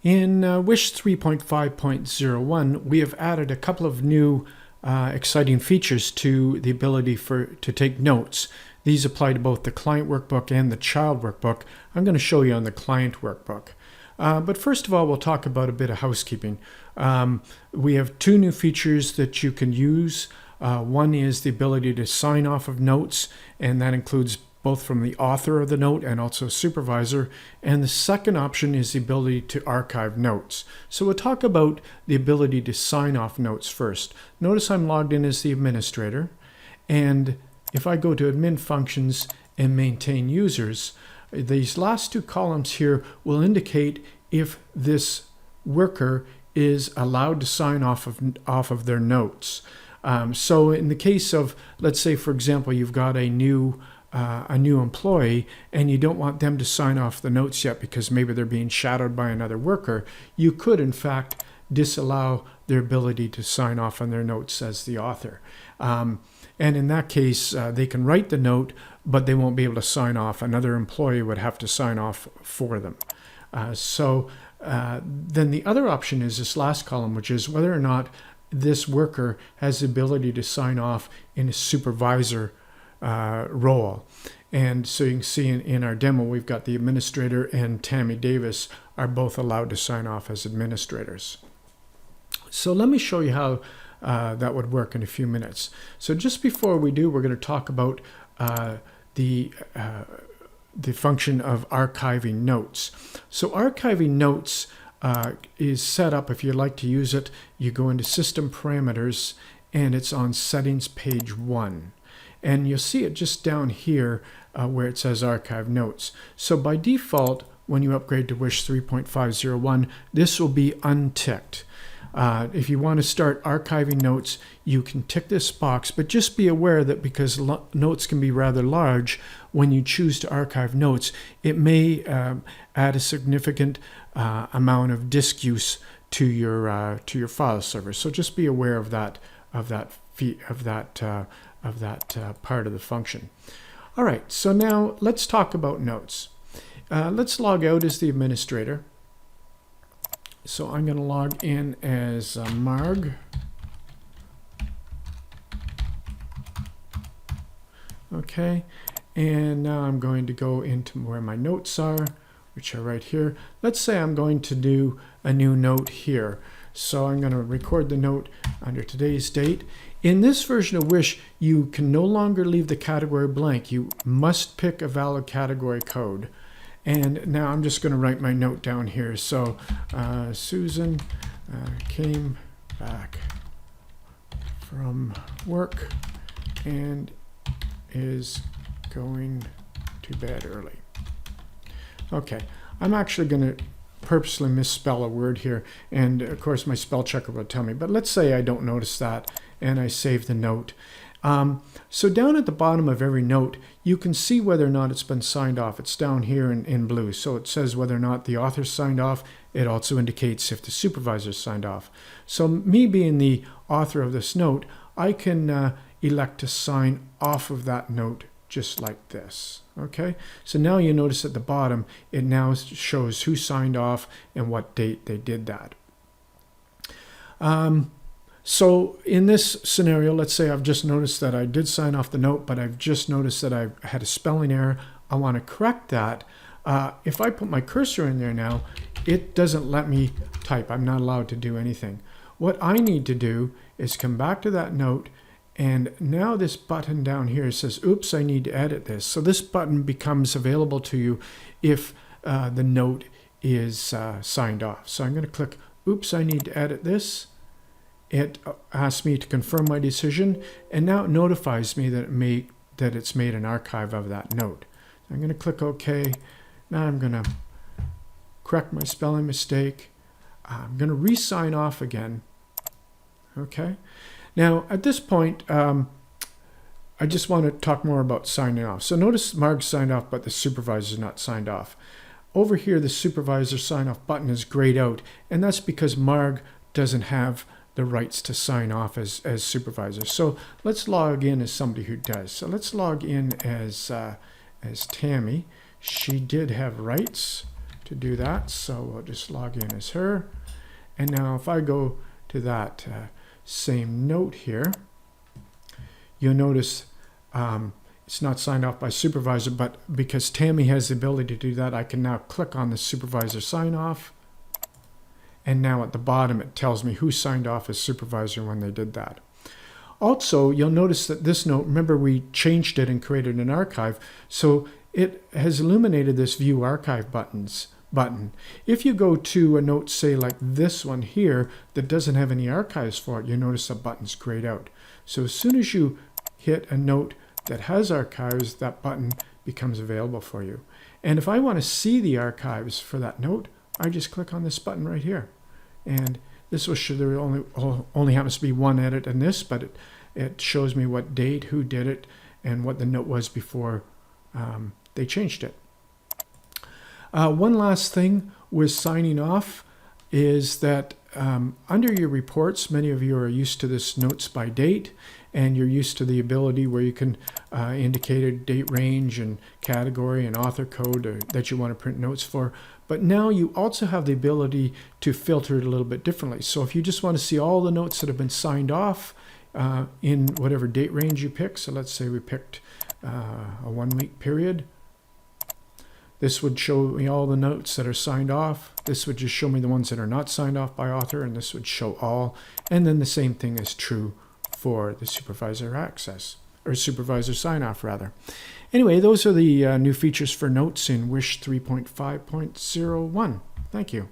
In WISH 3.5.01, we have added a couple of new exciting features to the ability to take notes. These apply to both the client workbook and the child workbook. I'm going to show you on the client workbook. But first of all, we'll talk about a bit of housekeeping. We have two new features that you can use. One is the ability to sign off of notes, and that includes both from the author of the note and also supervisor. And the second option is the ability to archive notes. So we'll talk about the ability to sign off notes first. Notice I'm logged in as the administrator, and if I go to admin functions and maintain users, these last two columns here will indicate if this worker is allowed to sign off of their notes. So in the case of, let's say for example, you've got a new employee and you don't want them to sign off the notes yet because maybe they're being shadowed by another worker, you could in fact disallow their ability to sign off on their notes as the author. And in that case, they can write the note, but they won't be able to sign off. Another employee would have to sign off for them. Then the other option is this last column, which is whether or not this worker has the ability to sign off in a supervisor role. And so you can see in our demo, we've got the administrator and Tammy Davis are both allowed to sign off as administrators. So let me show you how that would work in a few minutes. So just before we do, we're going to talk about the function of archiving notes. So archiving notes is set up, if you'd like to use it, you go into System Parameters and it's on Settings page 1. And you'll see it just down here where it says Archive Notes. So by default, when you upgrade to WISH 3.501, this will be unticked. If you want to start archiving notes, you can tick this box, but just be aware that because notes can be rather large, when you choose to archive notes, it may add a significant amount of disk use to your file server. So just be aware of that part of the function. All right, so now let's talk about notes. Let's log out as the administrator. So I'm going to log in as Marg. Okay, and now I'm going to go into where my notes are, which are right here. Let's say I'm going to do a new note here. So I'm going to record the note under today's date. In this version of WISH, you can no longer leave the category blank. You must pick a valid category code. And now I'm just going to write my note down here. So Susan came back from work and is going to bed early. Okay, I'm actually going to purposely misspell a word here, and of course my spell checker will tell me, but let's say I don't notice that and I save the note. So down at the bottom of every note, you can see whether or not it's been signed off. It's down here in blue. So it says whether or not the author signed off. It also indicates if the supervisor signed off. So me being the author of this note, I can elect to sign off of that note just like this. Okay, so now you notice at the bottom, it now shows who signed off and what date they did that. So in this scenario, let's say I've just noticed that I did sign off the note, but I've just noticed that I had a spelling error. I want to correct that. If I put my cursor in there now, it doesn't let me type. I'm not allowed to do anything. What I need to do is come back to that note, and now this button down here says, oops, I need to edit this. So this button becomes available to you if the note is signed off. So I'm going to click, oops, I need to edit this. It asks me to confirm my decision, and now it notifies me that it's made an archive of that note. I'm going to click OK. Now I'm going to correct my spelling mistake. I'm going to re-sign off again. Okay. Now at this point, I just want to talk more about signing off. So notice Marg signed off, but the supervisor is not signed off. Over here, the supervisor sign off button is grayed out, and that's because Marg doesn't have the rights to sign off as supervisor. So let's log in as somebody who does. So let's log in as Tammy. She did have rights to do that, so we'll just log in as her. And now if I go to that same note here, you'll notice it's not signed off by supervisor, but because Tammy has the ability to do that, I can now click on the supervisor sign off. And now at the bottom, it tells me who signed off as supervisor when they did that. Also, you'll notice that this note, remember we changed it and created an archive, so it has illuminated this View Archive button. If you go to a note, say like this one here, that doesn't have any archives for it, you notice the button's grayed out. So as soon as you hit a note that has archives, that button becomes available for you. And if I want to see the archives for that note, I just click on this button right here. And this will show there only happens to be one edit in this, but it shows me what date, who did it, and what the note was before they changed it. One last thing with signing off is that under your reports, many of you are used to this notes by date, and you're used to the ability where you can indicate a date range and category and author code that you want to print notes for. But now you also have the ability to filter it a little bit differently. So if you just want to see all the notes that have been signed off in whatever date range you pick, so let's say we picked a 1 week period, this would show me all the notes that are signed off. This would just show me the ones that are not signed off by author, and this would show all. And then the same thing is true for the supervisor access, or supervisor sign off rather. Anyway, those are the new features for notes in WISH 3.5.01. Thank you.